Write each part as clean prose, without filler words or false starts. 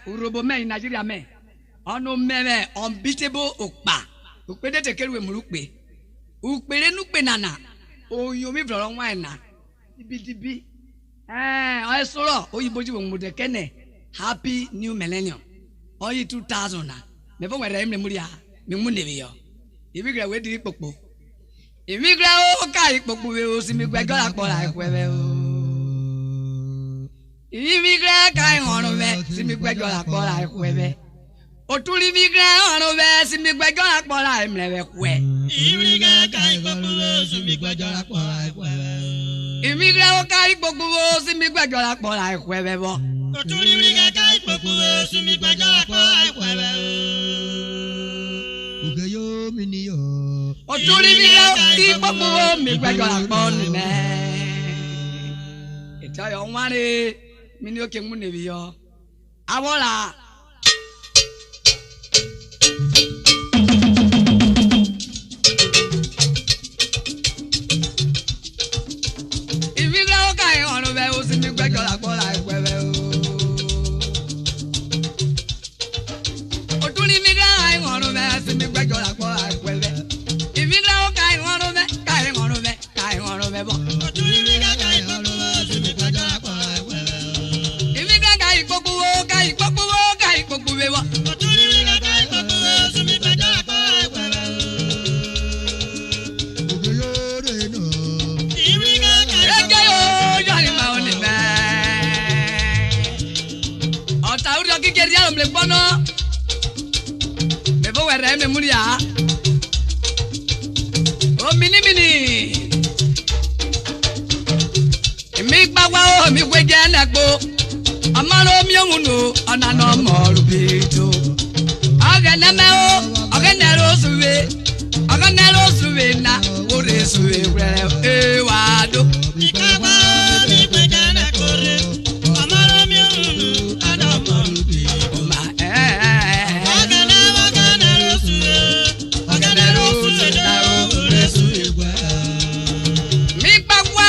Urhobo me in Nigeria me. Ono me unbeatable Okpan. Ukpe de tekeru emurukpe. Ukpere nukpe nana. Oyomi vloro wana. Dibi. Oesoro oyiboji wonmude kene. Happy new millennium. Oyi 2000 na. Me fo were emre muri a. Me mu nebi yo. Immigra we di popo. Immigra o kai popo we o simi gbejo apola ekwewe o. Immigra kai hono we simi gbejo apola ekwewe. Otuli immigra hono we simi gbejo apola emlewe kwe. Immigra kai popo we simi gbejo apola ekwewe. Immigra o kai popo we simi gbejo apola ekwewe bo. Otuli immigra kai popo we simi gbejo apola ekwewe. Ugeyo miniyo. Otuli immigra ki popo mi gbejo apola me. Itayo nware mini oke mu nebi yo. Abola Immigra o kai ono be o simi gbejo apola ekwewe o. Otuli immigra ai ono be simi gbejo apola ekwewe. Immigra o kai ono be bo. Otuli immigra kai popo we simi gbejo apola ekwewe. Immigra kai popo we bo. Otuli immigra kai popo we simi gbejo apola ekwewe. Ugeyo reno. Immigra kai Eje yo jani ma oni be. Ota uri o kikeri ya mle pono. Me bo were me muri a. O mini. Mi gbagba o mi gwe je legbo. Amaro mi ohunu ona no mo rubito. Agene me o, agene ro suwe na ore suwe were e wado. Mikaba mi kwejana kore. Amaro mi unu adamorubi. Ma Agana rosuwe. Agana rosuwe na ore suwe gwa. mi gbagba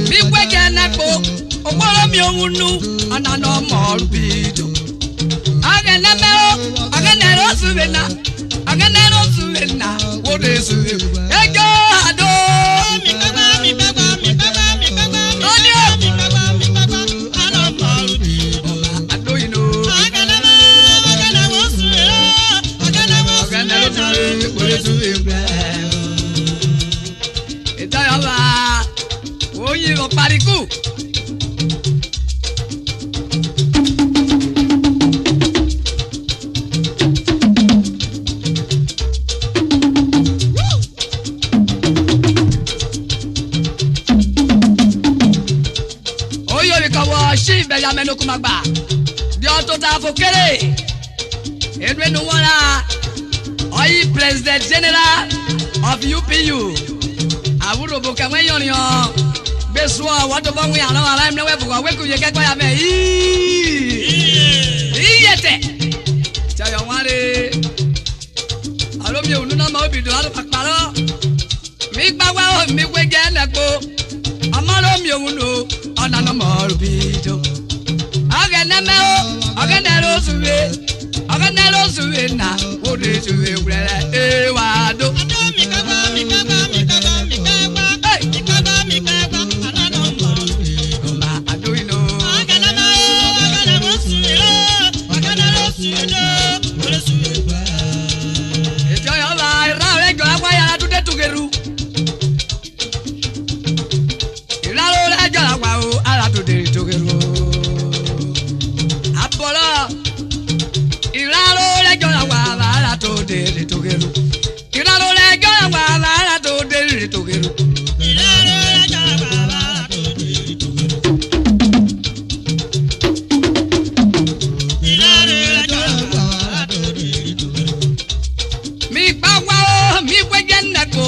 mi gwe je legbo. Ogboro mi ohunu ona no mo rubito. Agene me o, agene ro suwe na ore suwe. Ejo ado. Mikaba. Odio. Mikaba adamorubi. Ado you know. Agana rosuwe. Agana rosuwe. Ore suwe gwa. Itayoba. Oyin lo pariku. Oyo bi kawo shi be ya menu kumagba. Di auto ta fokere. Edwenu wora. Oyi President General of UPU. Urhobo ke wen yon yon. Beso wa to ba wen ana ala mne we fuko we ku ye ke gba ya me. Iyete. Chayo ware. Alo mi onu na ma obi do alo paparo. Mi gba wa o mi we je legbo. Amalo mi onu ona no mo rubijo. Agene me o, agene ro suwe na ore suwe were e wado. Mikaba. Adamorubi. Ma ado you know. Agana rosuwe. Ore suwe gwa. Ejo yo la ra re jo agba ya tu de tugeru. Ira lo le jo agba o ara tu de tugeru. Apolo. Ira lo le jo agba ara tu de tugeru. Ira lo le jo agba ara tu de tugeru. Mi bagwa o mi gweje nneko.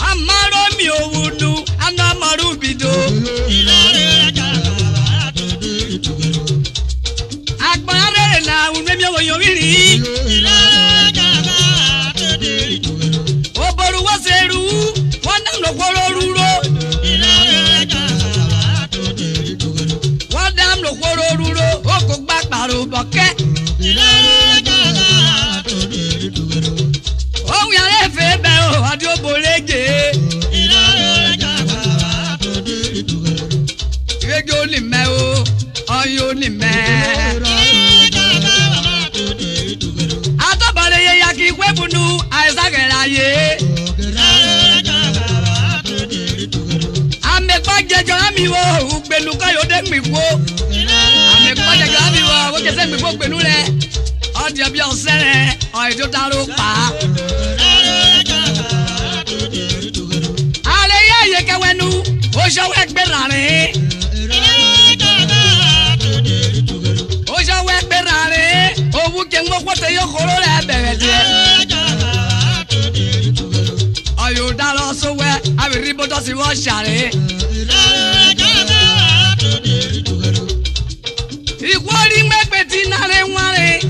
Amaro mi owunu anamaru bido. Agbara na unwe mi owo yori. Ego ni me o, oyo ni me. Atobale ye yaki kwebunu, aizagera ye. Ame pajejo ami wo, Ugbenu kayo de mi wo. Ame pajejo ami wo, wo kese mi wo Ugbenu le. Odi obi osere, oido taro pa. Ale ye kewenu, o show egberare. Oja we berare, owu ke ngo kwete yo koro le bere. Ayo dalo so we, Arhibo to si wo share. Ikwori mepeti na le nware.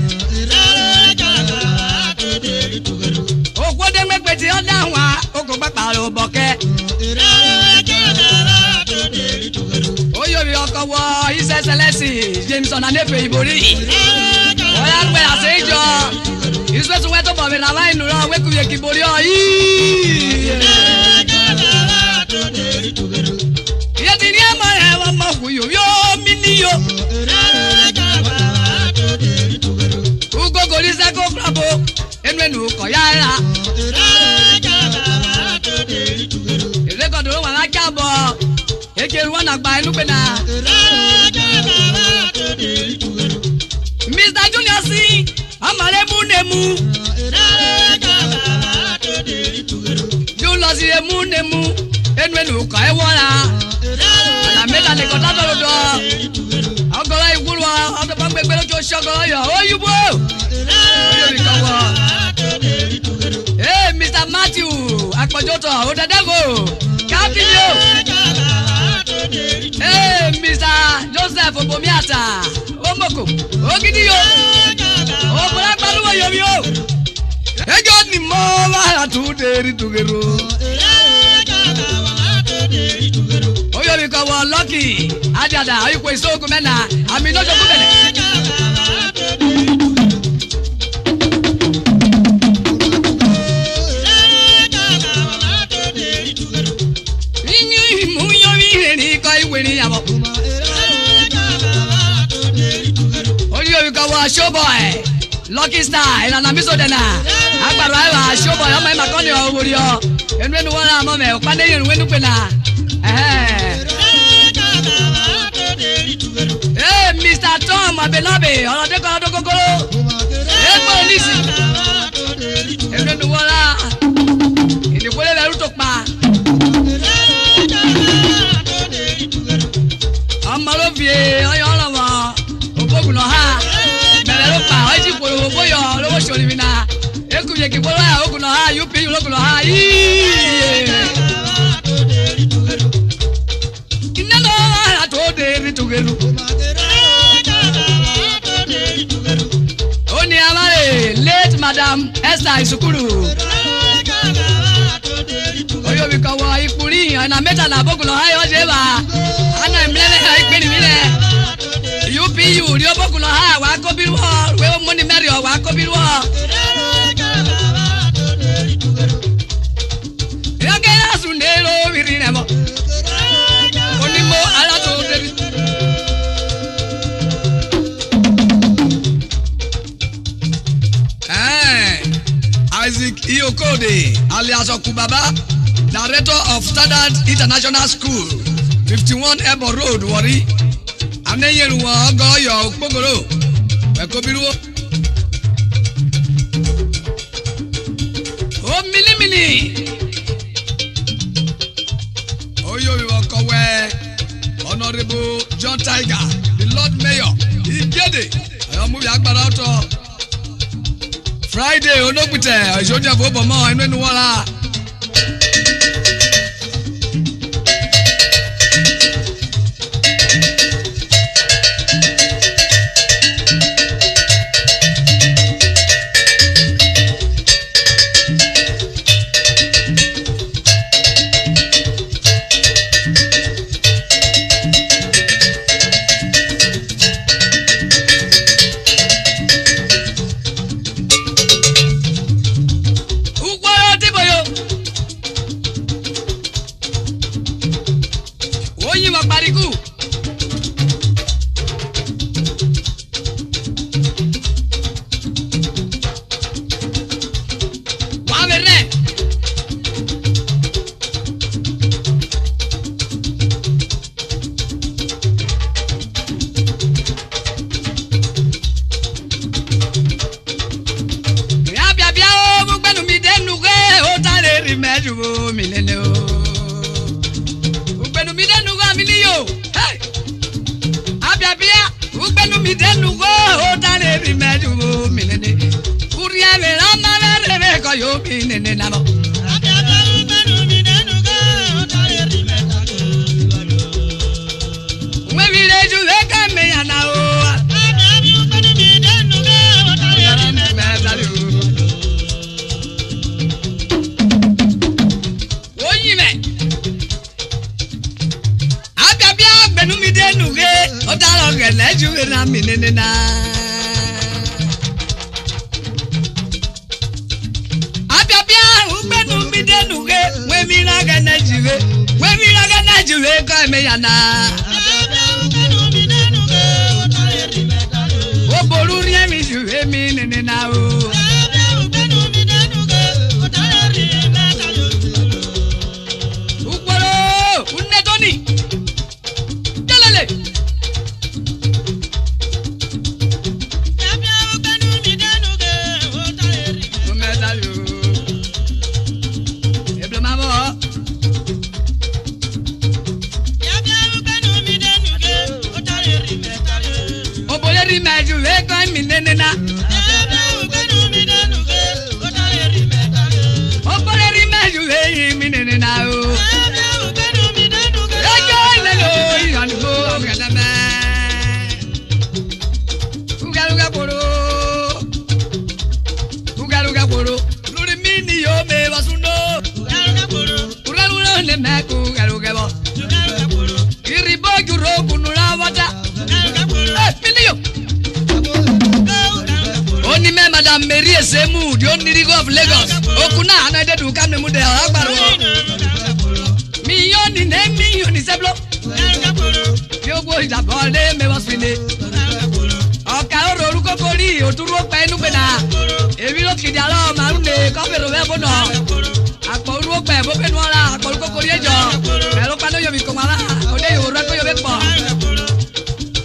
Okwode mepeti o danwa, oko papa lo boke. Oyobi okowo iseselesi Jameson anefe ibori. Oya gbe asejo. Isu we to bobe na line ro we kuye kibori o yi. Ye tini ama e wa mo kuyo yo miniyo. Ugo golisa ko krabo enwenu ko yara. Ele ko do wa la jabo. Ekeru wana gba enu pe na. Mr. Junior si amale munemu. Junior si munemu enwenu ka ewora. Ana meta le kota do. Agora iguru ado pa gbegbe lo jo shogoro yo. Oyubo. Oyo bi kawo. Eh Mr. Matthew akpojoto o dadago. Captain yo. Hey, Mr. Joseph Obomiata, Omoko, Ogidiyo, Obola Paluwa Yomiyo. Ego ni mo wa tu deri tugero. Oyo mi ko wo lucky. Adada, ayi ko isoku mena, ami no joku bele. Show boy, lucky star, ina na miso dena. Agbaro ayo show boy, o ma ma kon yo wori o. Enu wona mo me, Okpan dey enu wenu pe na. Mr. Tom Abenabe, oro de ko do kokoro. Police. Enu wona. Ini ko le ru Okpan. Amalo vie, ayo la wa. Obogun no ha. Boyo lowo shori mina ekuye kibolo ya ogun ha UP logun ha inelo ha to de ritugelu oni amare late madam Esther Isukuru oyo bi kawo ipuri na meta na bogun ha yo je ba ana mlele ha ipeni mile UPU ri obogun ha wa ko biru we money meri o wa ko biru ya ke asundelo wirine mo onimo ala to de Isaac Iyokode alias Okubaba, director of Standard International School 51 Ebo Road Warri. Aneyeru won go yo Okpogoro we ko biru o mini oyo we ko we Honorable John Tiger, the Lord Mayor Igede ayo mu bi agbara oto Friday onopite isoje fo bomo enu wora meju milene o. Ugbenu mi denu go mi ni yo. Hey. Apiapia, ugbenu mi denu go o tare ri meju milene. Kuria le rama le ko yo milene na mo. Apiapia ugbenu mi denu go o tare ri meju. We mi leju le ka me yana o. Apiapia ugbenu mi denu go o tare ri meju. Leju na minene na Apiapia ugbenu mi denuge we mi raga na jiwe ko me yana Apiapia ugbenu mi denuge o tare ri meju. o boru ri mi jiwe mi nene na o Apiapia ugbenu mi denuge o tare ri meju. Ugboro unne doni Delele meju we ko mi nene na Ugbenu mi denuge o tare ri meju. o bore ri meju we mi nene na o Ugbenu mi denuge ejo le lo yan go amgada me ugaruga poro lori mi ni yo me wasuno ugaruga ne me ku ugaruga bo Arhibo Urhobo nura wada pinio Oni me Madam Mary Esemu, the only Rigo of Lagos. Okuna another to come to the Agbaro. Me yoni name me yoni seblo. Yo go is a ball name me was fini. Oka oruko kori oturu pa enu pe na. Ebi lo kidi ala marune ko pe ro be bono. Apo oruko pe bo pe nu ara oruko kori ejo. Elo pa no yo bi ko mara. Ode yo ra ko yo be po.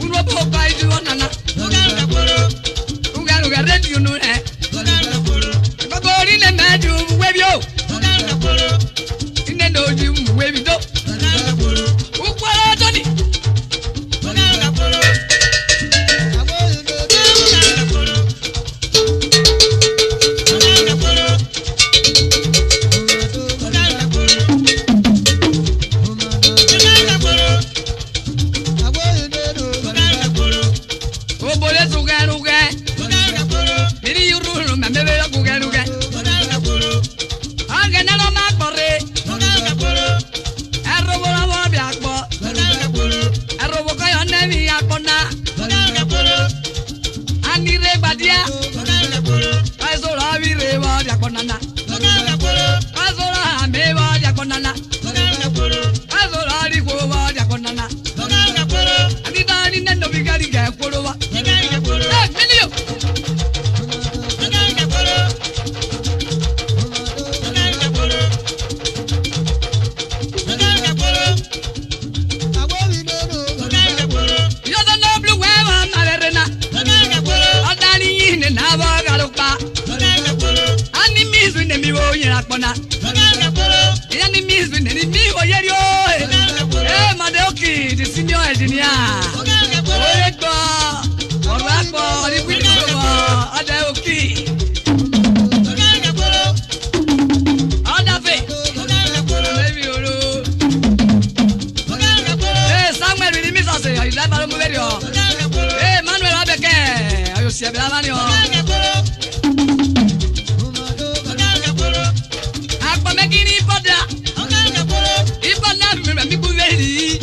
Urhobo ka idu onana. Ugaruga radio no eh. Bagori ne meju webio. Ine no ju webido. Ukwara toni. Obole sugaruga. Miri yuru mamebe la kugaruga. Anga na no makore. Arhibo la wa biakbo. Arhibo ka yo na mi akona. Anire badia. Aizo la vi re wa yakona na. Aizo la me wa yakona na. Aizo la ri ko wa yakona na. Ani dani na no bigari ga koro wa. Minio. Akpona yani mizu ni mi oyeri o Madeoki the senior engineer oyegbo orapo ni kwini go Adeoki Adafe baby oro Samuel ni mi sase ayi la baro mo beri o Manuel Abeke ayo si abela mani o Megini poda, ipoda mira mi kuweri,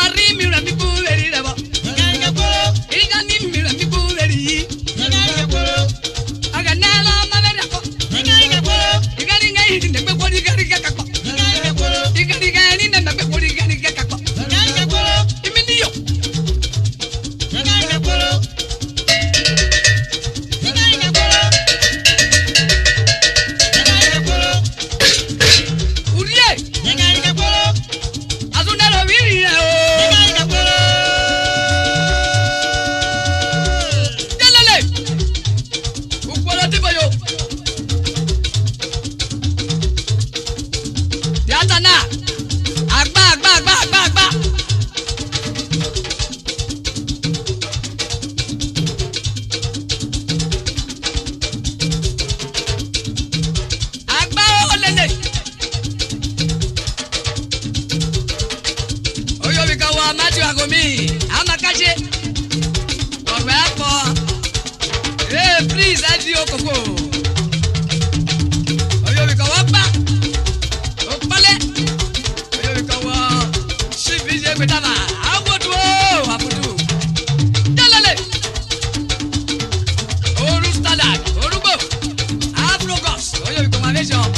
Ari mira mi kuweri debo, Igani mira mi kuweri, Aganela mavera ko, Igani ngai ni nembe kodi gari kakako, Igani ngai ni nembe kodi gari kakako, Iminiyo, koko. Oyo bi ko wa pa. O pale. Oyo bi ko wa shibi je gbe dama. Awodu o, afudu. Dalale. Oru standard, Urhobo. Afrogos. Oyo bi ko ma vision.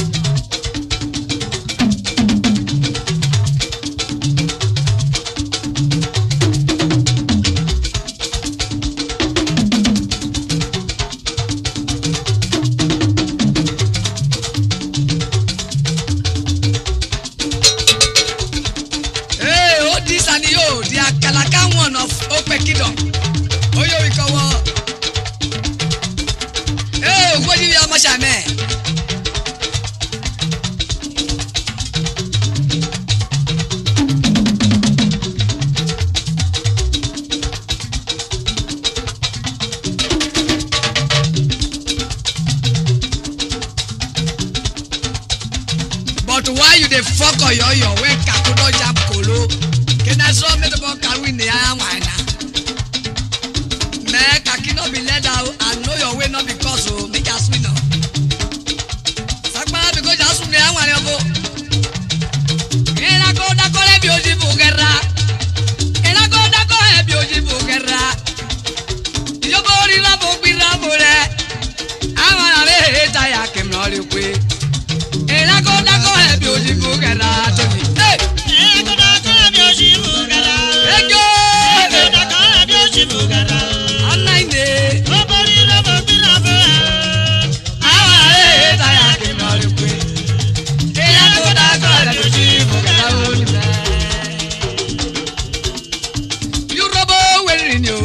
But why you dey fuck oyoyo when kakudo jam kolo? Can I so me to go carry in the iron wine? Make kaki no be led out and know your way not because oh make us win. Sakma because just me iron wine go. Ela go da kole bi oji bugera. Ela go da kole bi oji bugera. Yo go ri la bo bi la bo le. Ama le ta ya kem no le kwe. Ela go da kole bi oji bugera to me. Hey! Ela go da kole bi oji bugera. Ego! Ela go da kole bi oji bugera. Anaine. Obori la bo bi la bo. Ama le ta ya kem no le kwe. Ela go da kole bi oji bugera o ni me. Urhobo werin yo.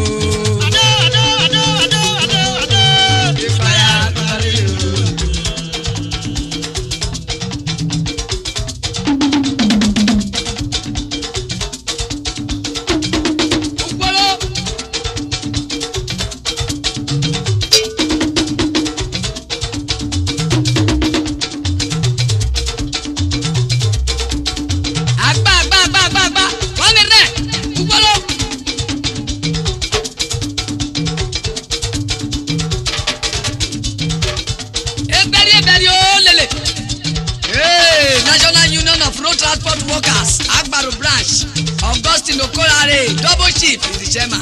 Transport workers, Agbaro branch, Augustine Okolare, double chief is the chairman.